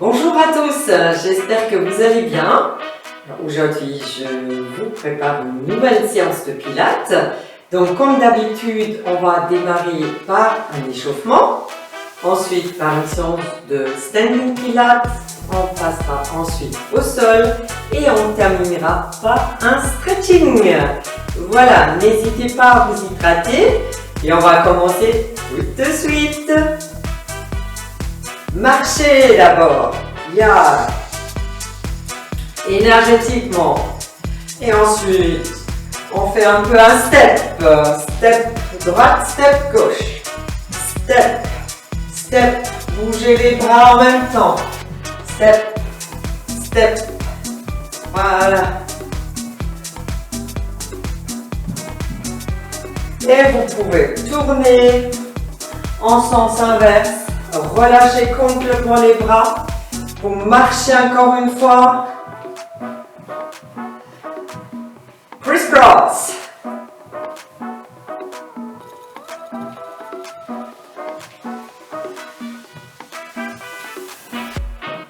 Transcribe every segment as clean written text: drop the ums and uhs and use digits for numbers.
Bonjour à tous, j'espère que vous allez bien. Aujourd'hui, je vous prépare une nouvelle séance de pilates. Donc, comme d'habitude, on va démarrer par un échauffement, ensuite par une séance de standing pilates, on passera ensuite au sol et on terminera par un stretching. Voilà, n'hésitez pas à vous hydrater et on va commencer tout de suite. Marchez d'abord, énergétiquement, et ensuite on fait un peu un step droite, step gauche, step, bougez les bras en même temps, step, voilà, et vous pouvez tourner en sens inverse. Relâchez complètement les bras. Vous marchez encore une fois. Criss-cross.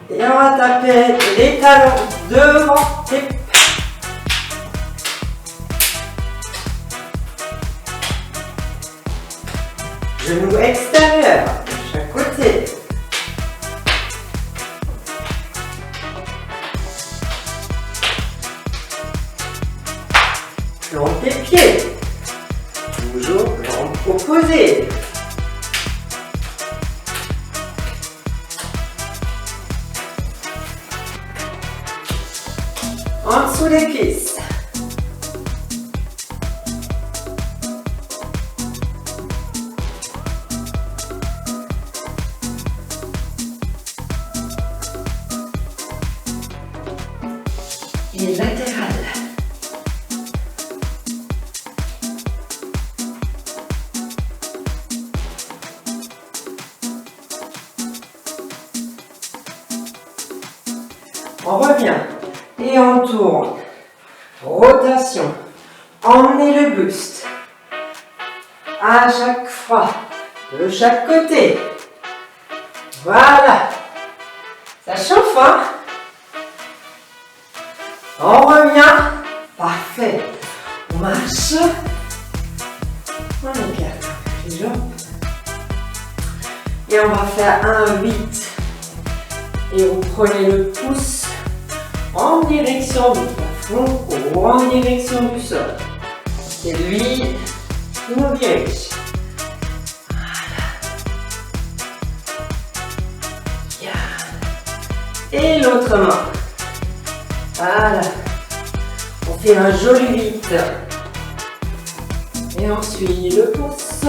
Et on va taper les talons devant. Genoux extérieurs. Côté. Plante des pieds. Toujours jambe opposée. En dessous des cuisses. Et latéral. On revient et on tourne. Rotation. Emmenez le buste à chaque fois de chaque côté. Voilà. Ça chauffe, hein? On revient. Parfait. On marche. On écarte les jambes. Et on va faire un 8. Et vous prenez le pouce en direction du plafond ou en direction du sol. C'est lui qui nous dirige. Voilà. Et l'autre main. Voilà. On fait un joli 8. Et on suit le pouce.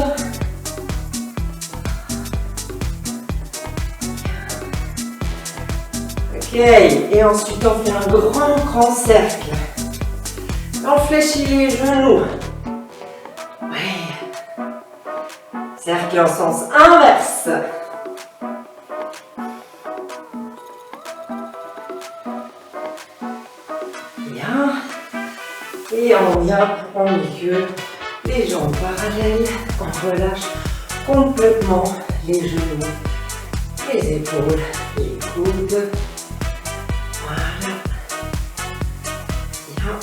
Ok. Et ensuite on fait un grand cercle. On fléchit les genoux. Ouais. Cercle en sens inverse. Et on vient en milieu, les jambes parallèles, on relâche complètement les genoux, les épaules, les coudes. Voilà. Bien.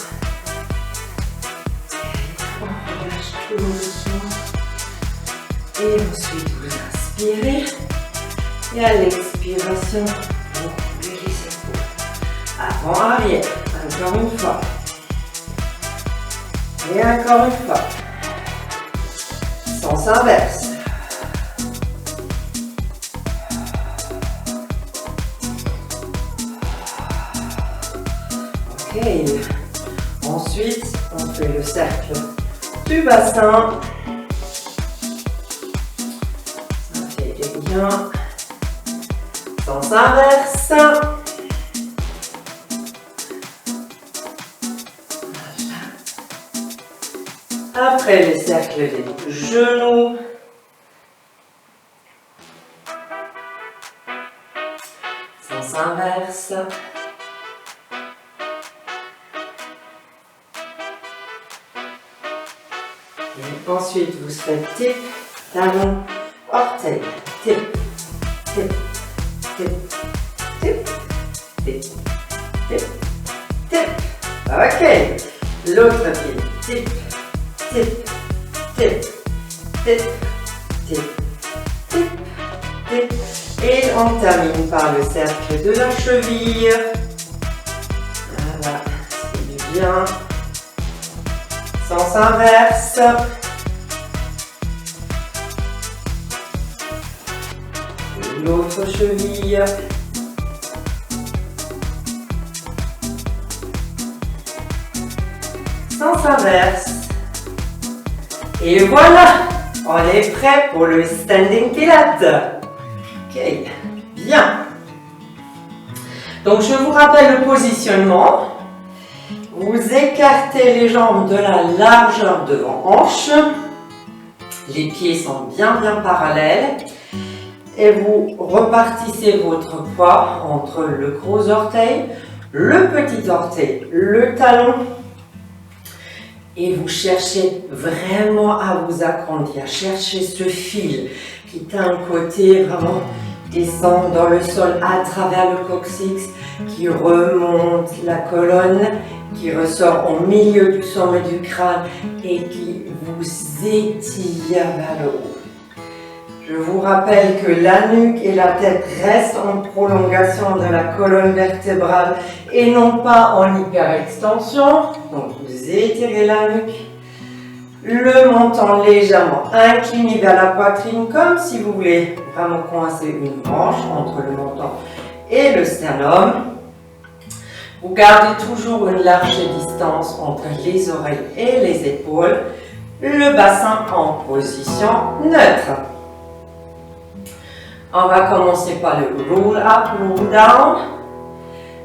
Et on relâche tout doucement. Et ensuite vous inspirez. Et à l'expiration, vous coulez les épaules. Avant, arrière. Encore une fois. Et encore une fois. Sens inverse. Ok. Ensuite, on fait le cercle du bassin. Ça fait bien. Sens inverse. Après les cercles des genoux, sens inverse. Et ensuite, vous faites tip, talon, orteil, tip, tip, tip, tip, tip, tip, tip. Ok. L'autre pied. Tip, tip, tip, tip, tip, tip, tip. Et on termine par le cercle de la cheville. Voilà, c'est bien. Sens inverse. L'autre cheville. Sens inverse. Et voilà, on est prêt pour le standing pilates. Ok, bien. Donc je vous rappelle le positionnement. Vous écartez les jambes de la largeur devant hanche. Les pieds sont bien parallèles. Et vous repartissez votre poids entre le gros orteil, le petit orteil, le talon. Et vous cherchez vraiment à vous agrandir. Cherchez ce fil qui d'un côté vraiment descend dans le sol à travers le coccyx, qui remonte la colonne, qui ressort au milieu du sommet du crâne et qui vous étire vers le haut. Je vous rappelle que la nuque et la tête restent en prolongation de la colonne vertébrale et non pas en hyperextension. Donc vous étirez la nuque, le menton légèrement incliné vers la poitrine comme si vous voulez vraiment coincer une branche entre le menton et le sternum. Vous gardez toujours une large distance entre les oreilles et les épaules, le bassin en position neutre. On va commencer par le roll up, roll down.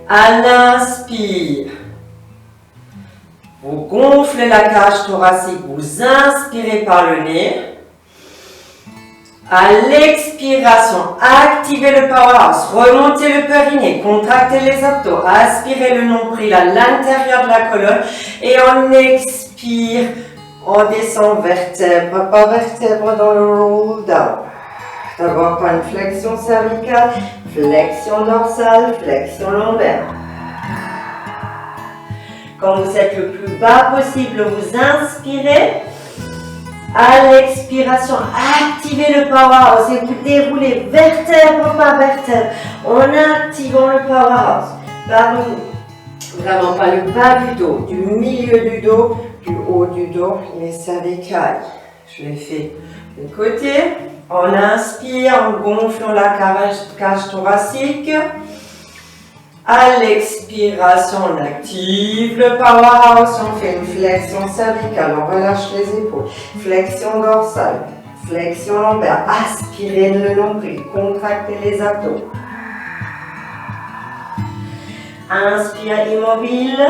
À l'inspire, vous gonflez la cage thoracique, vous inspirez par le nez. À l'expiration, activez le powerhouse, remontez le périnée, contractez les abdos, aspirez le nombril à l'intérieur de la colonne et on expire, on descend vertèbre par vertèbre dans le roll down. D'abord par une flexion cervicale, flexion dorsale, flexion lombaire. Quand vous êtes le plus bas possible, vous inspirez. À l'expiration, activez le powerhouse et vous déroulez vertèbre par vertèbre en activant le powerhouse. Vraiment pas le bas du dos, du milieu du dos, du haut du dos, les cervicales. Je l'ai fait de côté. On inspire en gonflant la cage thoracique. À l'expiration, on active le powerhouse. On fait une flexion cervicale. On relâche les épaules. Flexion dorsale. Flexion lombaire. Aspirez le nombril. Contractez les abdos. Inspire immobile.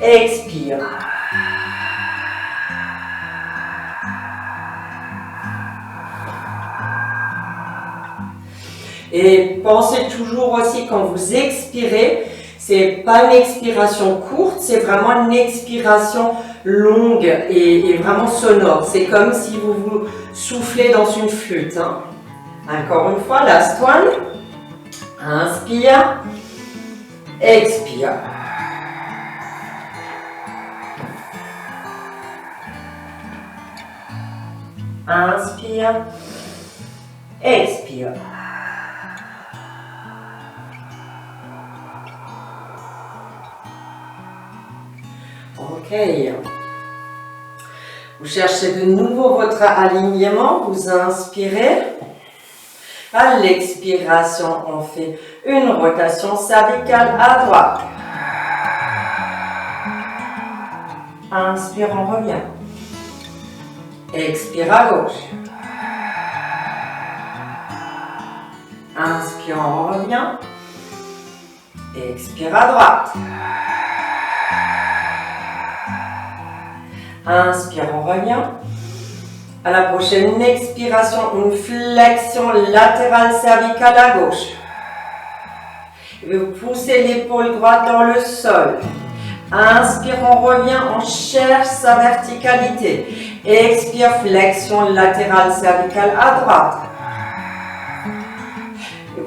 Expire. Et pensez toujours aussi quand vous expirez, c'est pas une expiration courte, c'est vraiment une expiration longue et vraiment sonore. C'est comme si vous vous soufflez dans une flûte. Hein. Encore une fois, last one. Inspire, expire. Inspire, expire. Ok. Vous cherchez de nouveau votre alignement, vous inspirez. À l'expiration, on fait une rotation cervicale à droite. Inspire, on revient. Expire à gauche. Inspire, on revient. Expire à droite. Inspire, on revient. À la prochaine expiration, une flexion latérale cervicale à gauche. Vous poussez l'épaule droite dans le sol. Inspire, on revient, on cherche sa verticalité. Expire, flexion latérale cervicale à droite.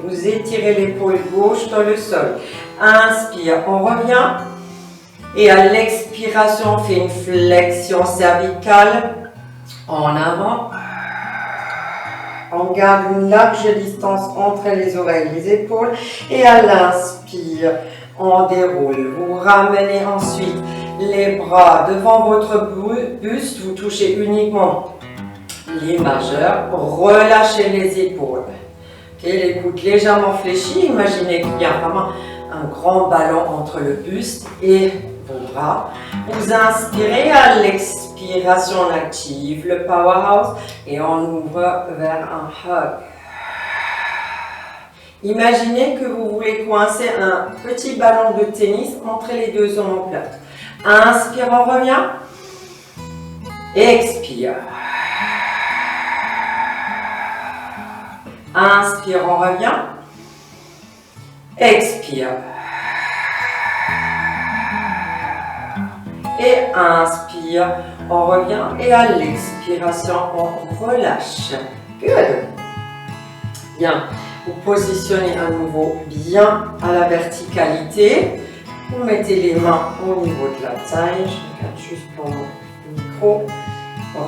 vous étirez l'épaule gauche dans le sol. Inspire, on revient. Et à l'expiration, on fait une flexion cervicale en avant. On garde une large distance entre les oreilles et les épaules. Et à l'inspire, on déroule. Vous ramenez ensuite les bras devant votre buste. Vous touchez uniquement les majeurs. Relâchez les épaules. Okay, les coudes légèrement fléchis. Imaginez qu'il y a vraiment un grand ballon entre le buste et vos bras. Vous inspirez, à l'expiration, on active le powerhouse et on ouvre vers un hug. Imaginez que vous voulez coincer un petit ballon de tennis entre les deux omoplates. Inspire, on revient. Expire. Inspire, on revient. Expire. Et inspire, on revient. Et à l'expiration, on relâche. Good. Bien. Vous positionnez à nouveau bien à la verticalité. Vous mettez les mains au niveau de la taille. Je regarde juste pour mon micro.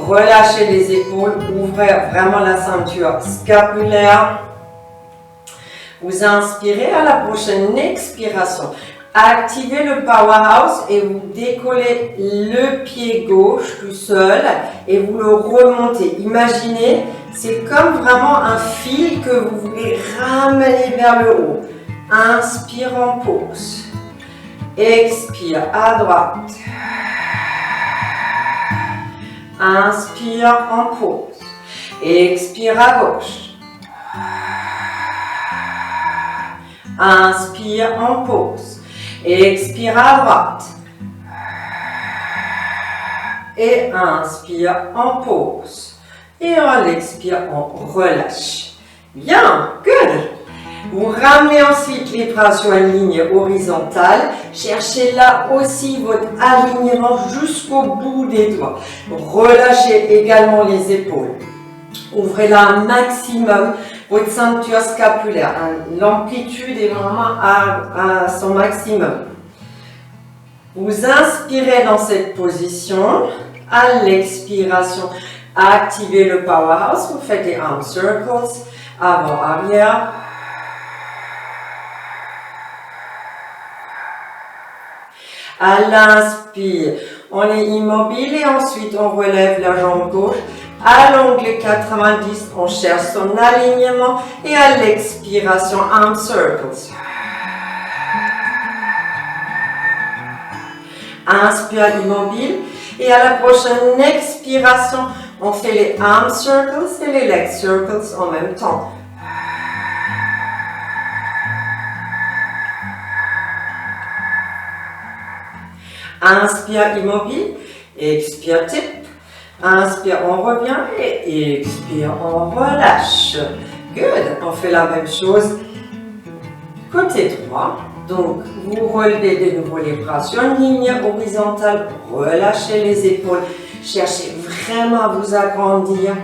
Relâchez les épaules. Ouvrez vraiment la ceinture scapulaire. Vous inspirez, à la prochaine expiration. Activez le powerhouse et vous décollez le pied gauche tout seul et vous le remontez. Imaginez, c'est comme vraiment un fil que vous voulez ramener vers le haut. Inspire, on pose. Expire à droite. Inspire, on pose. Expire à gauche. Inspire, on pose. Expire à droite. Et inspire, on pose. Et à l'expire, on relâche. Bien, good. Vous ramenez ensuite les bras sur une ligne horizontale. Cherchez là aussi votre alignement jusqu'au bout des doigts. Relâchez également les épaules. Ouvrez là un maximum votre ceinture scapulaire. L'amplitude est vraiment à son maximum. Vous inspirez dans cette position. À l'expiration, activez le powerhouse. Vous faites des arm circles. Avant, arrière. À l'inspire, on est immobile et ensuite on relève la jambe gauche. À l'angle 90, on cherche son alignement et à l'expiration, arm circles. Inspire immobile et à la prochaine expiration, on fait les arm circles et les leg circles en même temps. Inspire immobile, expire type. Inspire, on revient et expire, on relâche. Good. On fait la même chose côté droit. Donc, vous relevez de nouveau les bras sur une ligne horizontale. Relâchez les épaules. Cherchez vraiment à vous agrandir.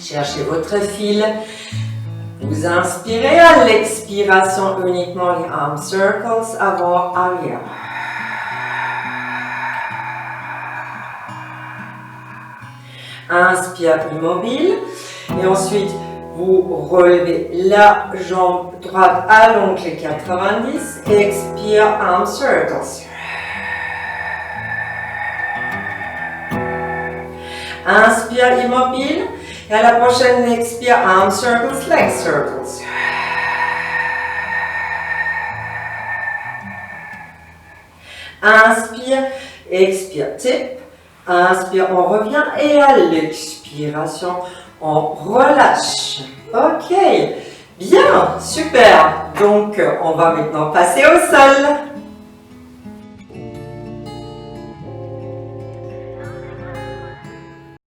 Cherchez votre fil. Vous inspirez, à l'expiration uniquement les arm circles avant, arrière. Inspire immobile et ensuite vous relevez la jambe droite à l'angle 90. Expire, arm circles. Inspire immobile et à la prochaine expire, arm circles, leg circles. Inspire, expire, tip. Inspire, on revient et à l'expiration, on relâche. Ok, bien, super. Donc, on va maintenant passer au sol.